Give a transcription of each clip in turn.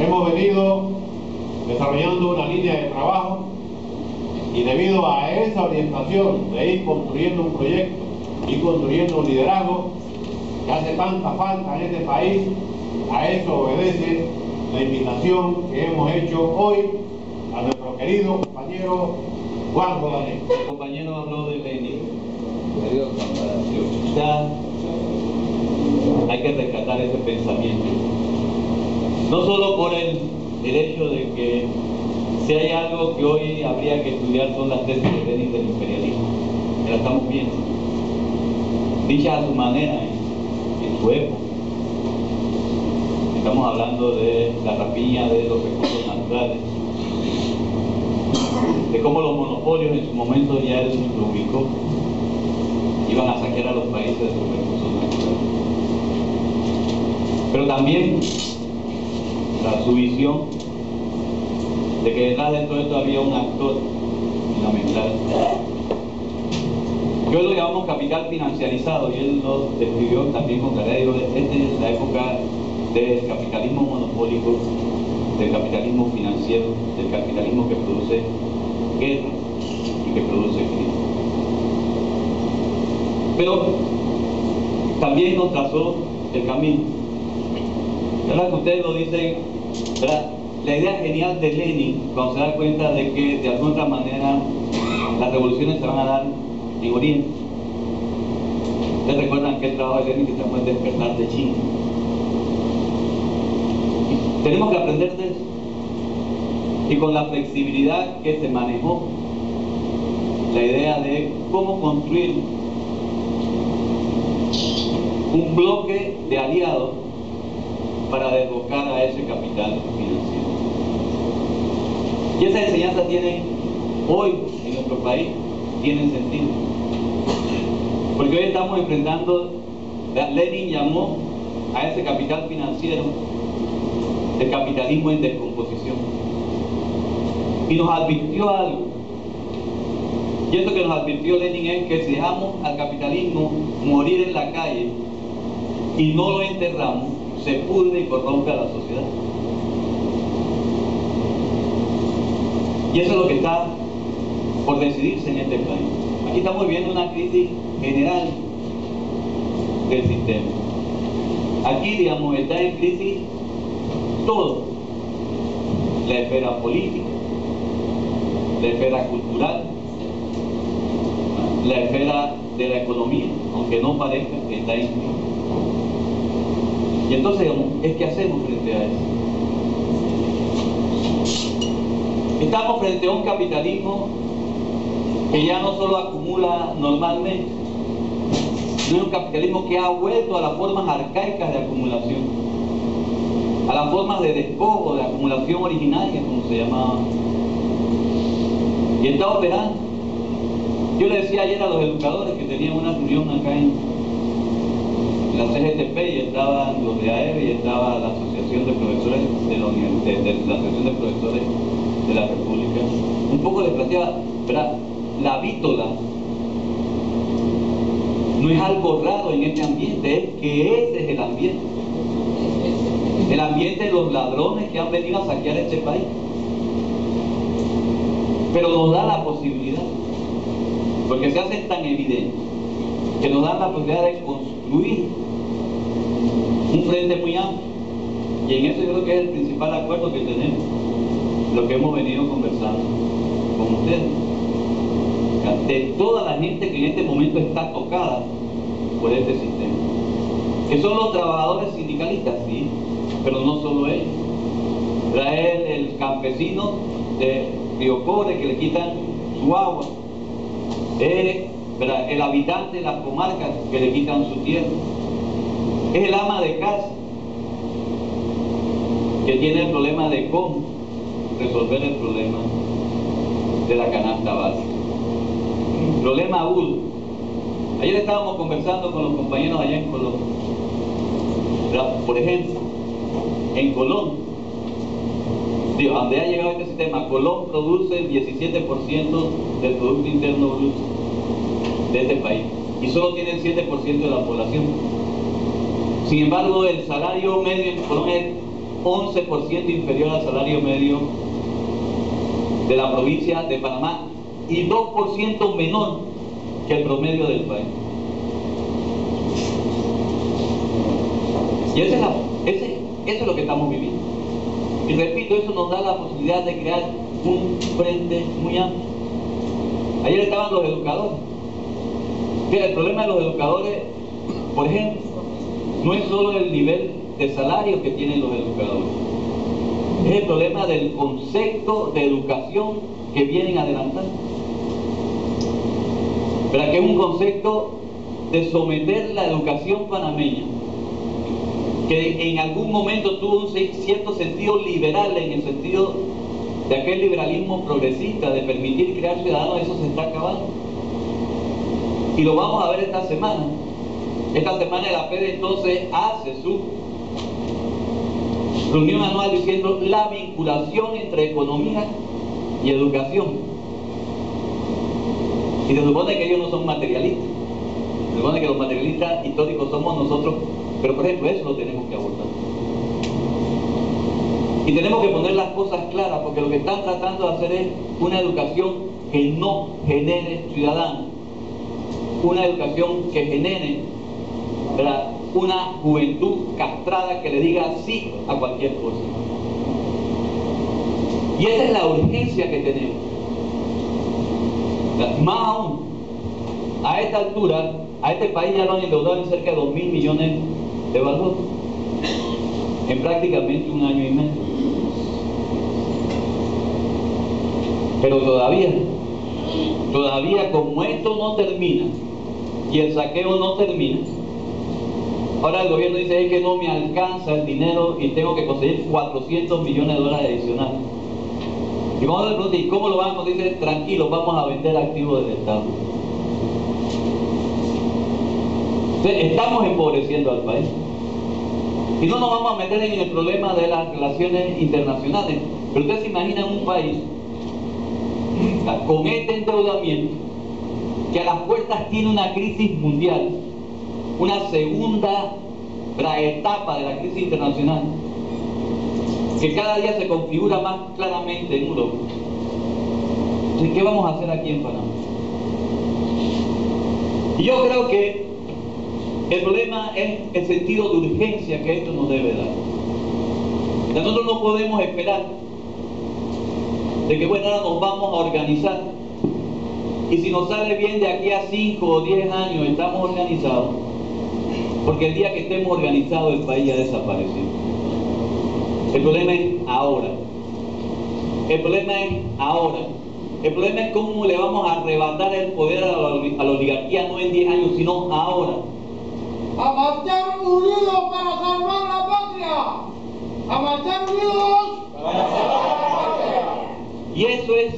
Hemos venido desarrollando una línea de trabajo y debido a esa orientación de ir construyendo un proyecto, ir construyendo un liderazgo que hace tanta falta en este país, a eso obedece la invitación que hemos hecho hoy a nuestro querido compañero Juan Rodríguez. El compañero habló de Lenin, me dio comparación. Ya hay que rescatar ese pensamiento. No solo por el hecho de que si hay algo que hoy habría que estudiar son las tesis de Lenin del imperialismo, que la estamos viendo, dicha a su manera, en su época. Estamos hablando de la rapiña de los recursos naturales, de cómo los monopolios en su momento ya él lo ubicó, iban a saquear a los países de sus recursos naturales. Pero también su visión de que detrás de todo esto había un actor fundamental, que hoy lo llamamos capital financiarizado, y él lo describió también con claridad. Esta es la época del capitalismo monopólico, del capitalismo financiero, del capitalismo que produce guerra y que produce crisis. Pero también nos trazó el camino. Ahora que ustedes lo dicen, ¿verdad? La idea genial de Lenin, cuando se da cuenta de que de alguna otra manera las revoluciones se van a dar en Oriente. Ustedes recuerdan que el trabajo de Lenin que se llama El despertar de China. Tenemos que aprender de eso. Y con la flexibilidad que se manejó, la idea de cómo construir un bloque de aliados para derrocar a ese capital financiero. Y esa enseñanza tiene hoy en nuestro país, tiene sentido. Porque hoy estamos enfrentando, Lenin llamó a ese capital financiero el capitalismo en descomposición. Y nos advirtió algo. Y esto que nos advirtió Lenin es que si dejamos al capitalismo morir en la calle y no lo enterramos, se pudre y corrompe a la sociedad. Y eso es lo que está por decidirse en este país. Aquí estamos viviendo una crisis general del sistema. Aquí, digamos, está en crisis todo. La esfera política, la esfera cultural, la esfera de la economía, aunque no parezca que está en crisis. Y entonces, digamos, ¿qué hacemos frente a eso? Estamos frente a un capitalismo que ya no solo acumula normalmente, no es un capitalismo que ha vuelto a las formas arcaicas de acumulación, a las formas de despojo, de acumulación originaria, como se llamaba. Y está operando. Yo le decía ayer a los educadores que tenían una reunión acá en la CGTP, y estaban los de AEB, y estaba la Asociación de Profesores de la Asociación de Profesores de la República. Un poco les planteaba, ¿verdad? La vítola no es algo raro en este ambiente, es que ese es el ambiente. El ambiente de los ladrones que han venido a saquear este país. Pero nos da la posibilidad, porque se hace tan evidente, que nos da la posibilidad de construir un frente muy amplio. Y en eso yo creo que es el principal acuerdo que tenemos, lo que hemos venido conversando con ustedes. De toda la gente que en este momento está tocada por este sistema, que son los trabajadores sindicalistas, sí, pero no solo ellos. Trae el campesino de Río Cobre que le quitan su agua, el habitante de las comarcas que le quitan su tierra, es el ama de casa que tiene el problema de cómo resolver el problema de la canasta básica. Problema agudo. Ayer estábamos conversando con los compañeros allá en Colón. Por ejemplo, en Colón, donde ha llegado este sistema, Colón produce el 17% del Producto Interno Bruto de este país y solo tiene el 7% de la población. Sin embargo, el salario medio en Colón es 11% inferior al salario medio de la provincia de Panamá y 2% menor que el promedio del país. Y eso es lo que estamos viviendo. Y repito, eso nos da la posibilidad de crear un frente muy amplio. Ayer estaban los educadores. Mira, el problema de los educadores, por ejemplo, no es solo el nivel de salario que tienen los educadores, es el problema del concepto de educación que vienen adelantando. Pero que es un concepto de someter la educación panameña, que en algún momento tuvo un cierto sentido liberal, en el sentido de aquel liberalismo progresista de permitir crear ciudadanos. Eso se está acabando. Y lo vamos a ver esta semana. Esta semana el APED entonces hace su reunión anual diciendo la vinculación entre economía y educación. Y se supone que ellos no son materialistas. Se supone que los materialistas históricos somos nosotros. Pero por ejemplo, eso lo tenemos que abordar. Y tenemos que poner las cosas claras, porque lo que están tratando de hacer es una educación que no genere ciudadanos. Una educación que genere, ¿verdad?, una juventud castrada que le diga sí a cualquier cosa. Y esa es la urgencia que tenemos. Más aún, a esta altura, a este país ya lo han endeudado en cerca de 2.000 millones de balboas, en prácticamente un año y medio. Pero todavía como esto no termina y el saqueo no termina, ahora el gobierno dice que no me alcanza el dinero y tengo que conseguir 400 millones de dólares adicionales. Y vamos a preguntar, ¿y cómo lo van a conseguir? Dice, tranquilos, vamos a vender activos del Estado. Entonces, estamos empobreciendo al país. Y no nos vamos a meter en el problema de las relaciones internacionales. Pero ustedes se imaginan un país con este endeudamiento, que a las puertas tiene una crisis mundial, una segunda etapa de la crisis internacional, que cada día se configura más claramente en Europa. Entonces, ¿qué vamos a hacer aquí en Panamá? Y yo creo que el problema es el sentido de urgencia que esto nos debe dar. Nosotros no podemos esperar de que bueno, ahora nos vamos a organizar y si nos sale bien de aquí a 5 o 10 años estamos organizados, porque el día que estemos organizados el país ya desapareció. El problema es ahora. El problema es ahora. El problema es cómo le vamos a arrebatar el poder a la oligarquía, no en 10 años, sino ahora. ¡A marchar unidos para salvar la patria! ¡A marchar unidos para salvar la patria! Y eso es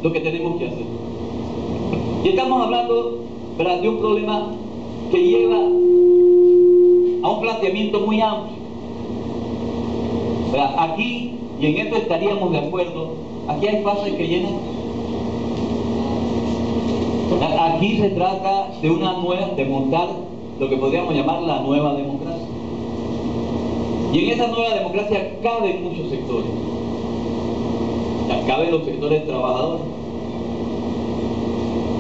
lo que tenemos que hacer. Y estamos hablando, ¿verdad?, de un problema que lleva a un planteamiento muy amplio. ¿Verdad? Aquí, y en esto estaríamos de acuerdo, aquí hay fases que llenan. Aquí se trata de montar lo que podríamos llamar la nueva democracia. Y en esa nueva democracia caben muchos sectores. Caben los sectores trabajadores.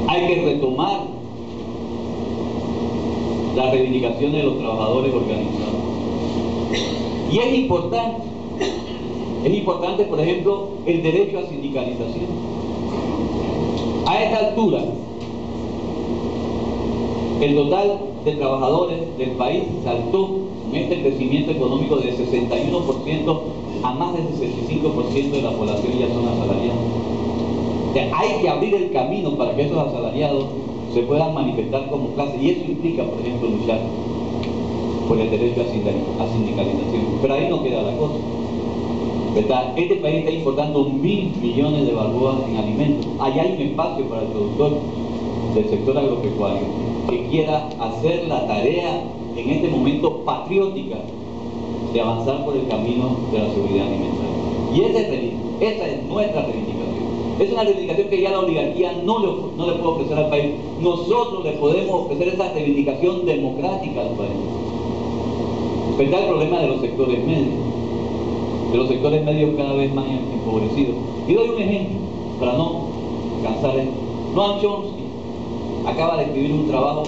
Hay que retomar las reivindicaciones de los trabajadores organizados. Y es importante, por ejemplo, el derecho a sindicalización. A esta altura, el total de trabajadores del país saltó en este crecimiento económico de 61% a más del 65% de la población ya son asalariados. O sea, hay que abrir el camino para que esos asalariados se puedan manifestar como clase, y eso implica, por ejemplo, luchar por el derecho a sindicalización. Pero ahí no queda la cosa, ¿verdad? Este país está importando 1.000 millones de balboas en alimentos. Allá hay un espacio para el productor del sector agropecuario que quiera hacer la tarea en este momento patriótica de avanzar por el camino de la seguridad alimentaria. Y esa es nuestra reivindicación. Es una reivindicación que ya la oligarquía no le puede ofrecer al país. Nosotros le podemos ofrecer esa reivindicación democrática al país. Está el problema de los sectores medios. de los sectores medios cada vez más empobrecidos. Y doy un ejemplo, para no cansar. Noam Chomsky acaba de escribir un trabajo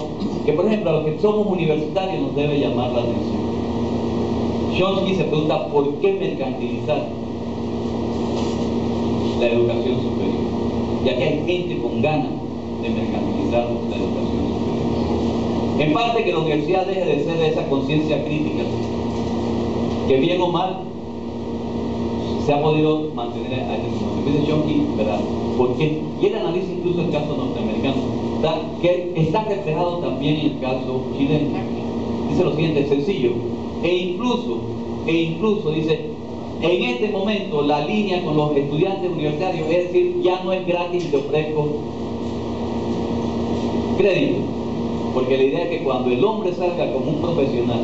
que, por ejemplo, a los que somos universitarios nos debe llamar la atención. Chomsky se pregunta por qué mercantilizar la educación superior, ya que hay gente con ganas de mercantilizar la educación superior. En parte que la universidad deje de ser de esa conciencia crítica que bien o mal se ha podido mantener a este punto. Dice Chomsky, ¿verdad? ¿Por qué? Y él analiza incluso el caso norteamericano, ¿verdad?, que está reflejado también en el caso chileno. Dice lo siguiente, sencillo, e incluso dice, en este momento la línea con los estudiantes universitarios, es decir, ya no es gratis y te ofrezco crédito, porque la idea es que cuando el hombre salga como un profesional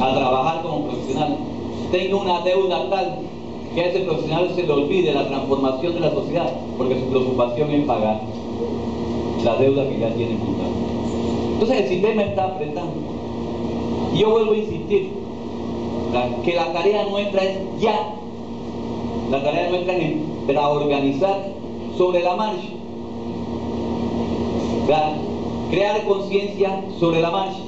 a trabajar como profesional, tenga una deuda tal que a ese profesional se le olvide la transformación de la sociedad, porque su preocupación es pagar la deuda que ya tiene montada. Entonces el sistema está apretando. Y yo vuelvo a insistir, que la tarea nuestra es ya, la tarea nuestra es para organizar sobre la marcha, crear conciencia sobre la marcha,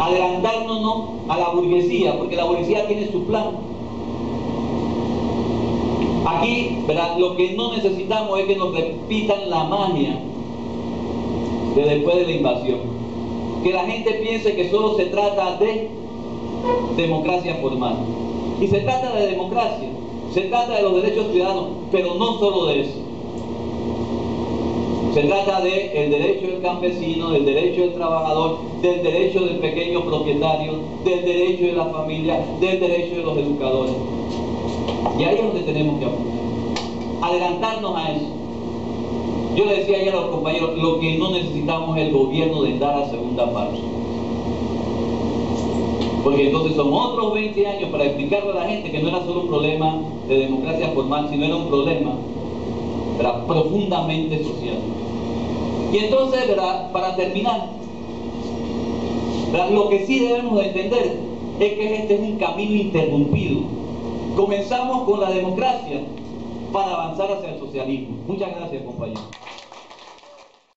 adelantárnosnos a la burguesía, porque la burguesía tiene su plan. Aquí, ¿verdad?, lo que no necesitamos es que nos repitan la magia de después de la invasión, que la gente piense que solo se trata de democracia formal. Y se trata de democracia, se trata de los derechos ciudadanos, pero no solo de eso. Se trata del derecho del campesino, del derecho del trabajador, del derecho del pequeño propietario, del derecho de la familia, del derecho de los educadores. Y ahí es donde tenemos que apuntar, adelantarnos a eso. Yo le decía ayer a los compañeros, lo que no necesitamos es el gobierno de dar a segunda parte, porque entonces son otros 20 años para explicarle a la gente que no era solo un problema de democracia formal, sino era un problema, ¿verdad?, profundamente social. Y entonces, ¿verdad?, para terminar, ¿verdad?, lo que sí debemos de entender es que este es un camino interrumpido. Comenzamos con la democracia para avanzar hacia el socialismo. Muchas gracias, compañeros.